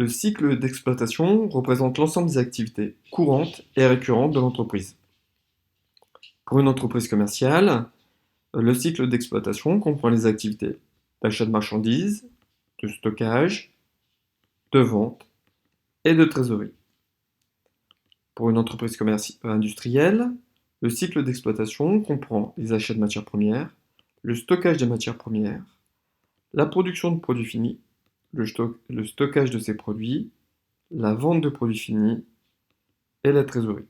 Le cycle d'exploitation représente l'ensemble des activités courantes et récurrentes de l'entreprise. Pour une entreprise commerciale, le cycle d'exploitation comprend les activités d'achat de marchandises, de stockage, de vente et de trésorerie. Pour une entreprise industrielle, le cycle d'exploitation comprend les achats de matières premières, le stockage des matières premières, la production de produits finis, le stockage de ces produits, la vente de produits finis et la trésorerie.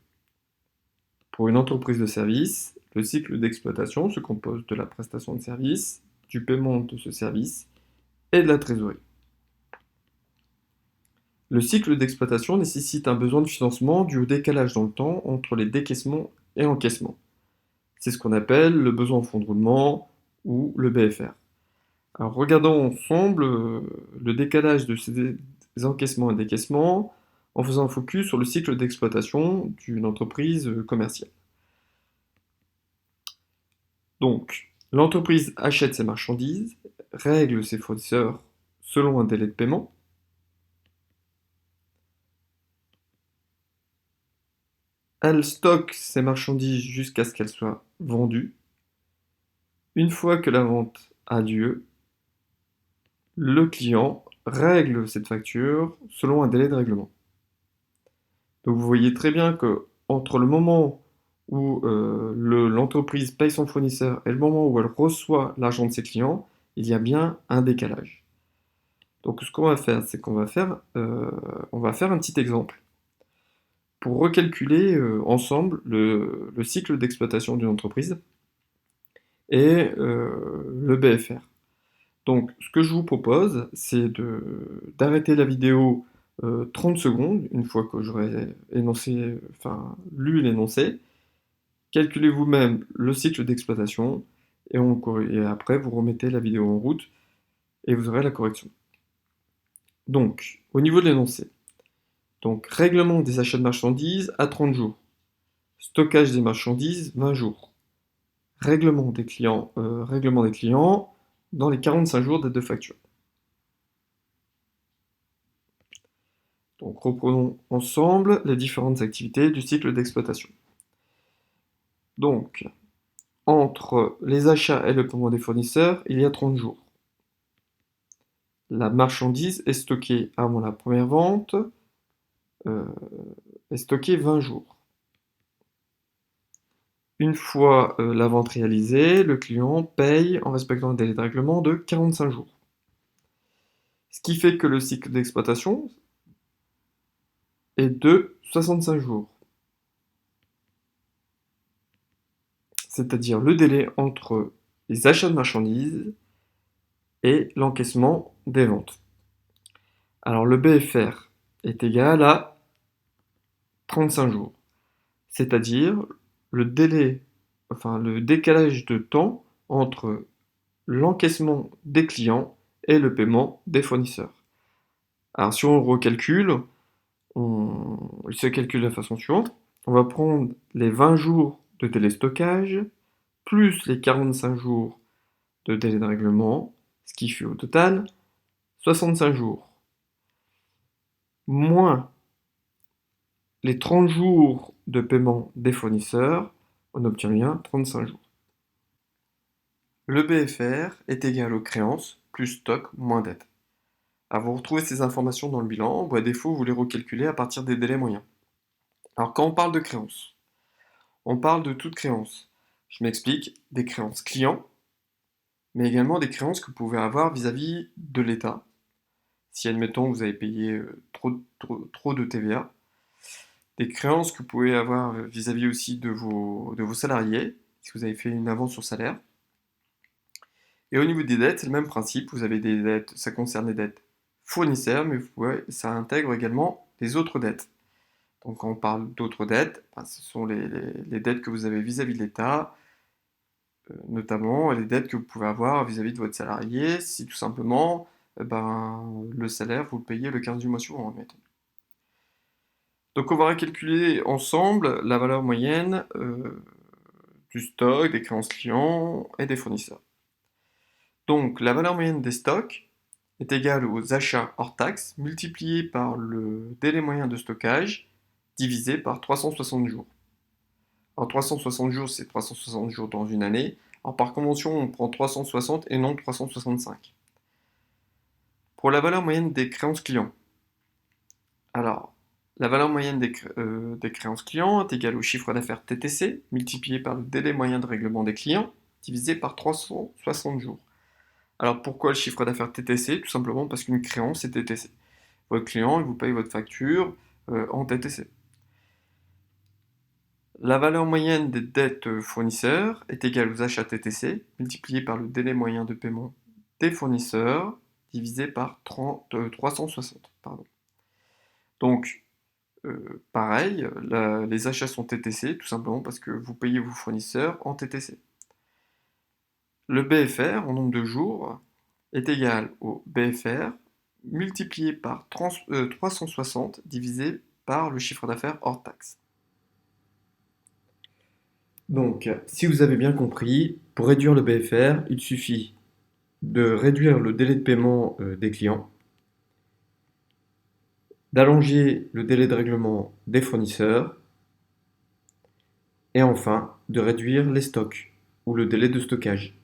Pour une entreprise de service, le cycle d'exploitation se compose de la prestation de service, du paiement de ce service et de la trésorerie. Le cycle d'exploitation nécessite un besoin de financement dû au décalage dans le temps entre les décaissements et encaissements. C'est ce qu'on appelle le besoin en fonds de roulement ou le BFR. Alors regardons ensemble le décalage de ces encaissements et décaissements en faisant un focus sur le cycle d'exploitation d'une entreprise commerciale. Donc, l'entreprise achète ses marchandises, règle ses fournisseurs selon un délai de paiement. Elle stocke ses marchandises jusqu'à ce qu'elles soient vendues. Une fois que la vente a lieu, le client règle cette facture selon un délai de règlement. Donc vous voyez très bien que entre le moment où l'entreprise paye son fournisseur et le moment où elle reçoit l'argent de ses clients, il y a bien un décalage. Donc ce qu'on va faire, c'est qu'on va faire un petit exemple pour recalculer ensemble le cycle d'exploitation d'une entreprise et le BFR. Donc ce que je vous propose, c'est d'arrêter la vidéo 30 secondes, une fois que j'aurai lu l'énoncé. Calculez vous-même le cycle d'exploitation et après vous remettez la vidéo en route et vous aurez la correction. Donc, au niveau de l'énoncé, donc règlement des achats de marchandises à 30 jours, stockage des marchandises 20 jours, règlement des clients dans les 45 jours date de facture. Donc reprenons ensemble les différentes activités du cycle d'exploitation. Donc, entre les achats et le paiement des fournisseurs, il y a 30 jours. La marchandise est stockée avant la première vente, est stockée 20 jours. Une fois la vente réalisée, le client paye en respectant un délai de règlement de 45 jours. Ce qui fait que le cycle d'exploitation est de 65 jours. C'est-à-dire le délai entre les achats de marchandises et l'encaissement des ventes. Alors le BFR est égal à 35 jours, c'est-à-dire le décalage de temps entre l'encaissement des clients et le paiement des fournisseurs. Alors si on recalcule, il se calcule de la façon suivante. On va prendre les 20 jours de téléstockage, plus les 45 jours de délai de règlement, ce qui fait au total 65 jours, moins les 30 jours de paiement des fournisseurs, on obtient bien 35 jours. Le BFR est égal aux créances plus stock moins dette. Alors vous retrouvez ces informations dans le bilan, ou à défaut vous les recalculez à partir des délais moyens. Alors quand on parle de créances, on parle de toute créance. Je m'explique, des créances clients, mais également des créances que vous pouvez avoir vis-à-vis de l'État. Si admettons vous avez payé trop de TVA, des créances que vous pouvez avoir vis-à-vis aussi de vos salariés, si vous avez fait une avance sur salaire. Et au niveau des dettes, c'est le même principe, vous avez des dettes, ça concerne les dettes fournisseurs, mais ça intègre également les autres dettes. Donc quand on parle d'autres dettes, ce sont les dettes que vous avez vis-à-vis de l'État, notamment les dettes que vous pouvez avoir vis-à-vis de votre salarié, si tout simplement le salaire, vous le payez le 15 du mois suivant, admettons. Donc on va recalculer ensemble la valeur moyenne du stock, des créances clients et des fournisseurs. Donc la valeur moyenne des stocks est égal aux achats hors taxes multiplié par le délai moyen de stockage divisé par 360 jours. Alors 360 jours, c'est 360 jours dans une année. Alors par convention, on prend 360 et non 365. Pour la valeur moyenne des créances clients. Alors, la valeur moyenne des créances clients est égale au chiffre d'affaires TTC multiplié par le délai moyen de règlement des clients divisé par 360 jours. Alors pourquoi le chiffre d'affaires TTC? Tout simplement parce qu'une créance est TTC. Votre client, il vous paye votre facture en TTC. La valeur moyenne des dettes fournisseurs est égale aux achats TTC multiplié par le délai moyen de paiement des fournisseurs divisé par 360. Pardon. Donc, pareil, les achats sont TTC tout simplement parce que vous payez vos fournisseurs en TTC. Le BFR en nombre de jours est égal au BFR multiplié par 360 divisé par le chiffre d'affaires hors taxe. Donc, si vous avez bien compris, pour réduire le BFR, il suffit de réduire le délai de paiement des clients, d'allonger le délai de règlement des fournisseurs et enfin de réduire les stocks ou le délai de stockage.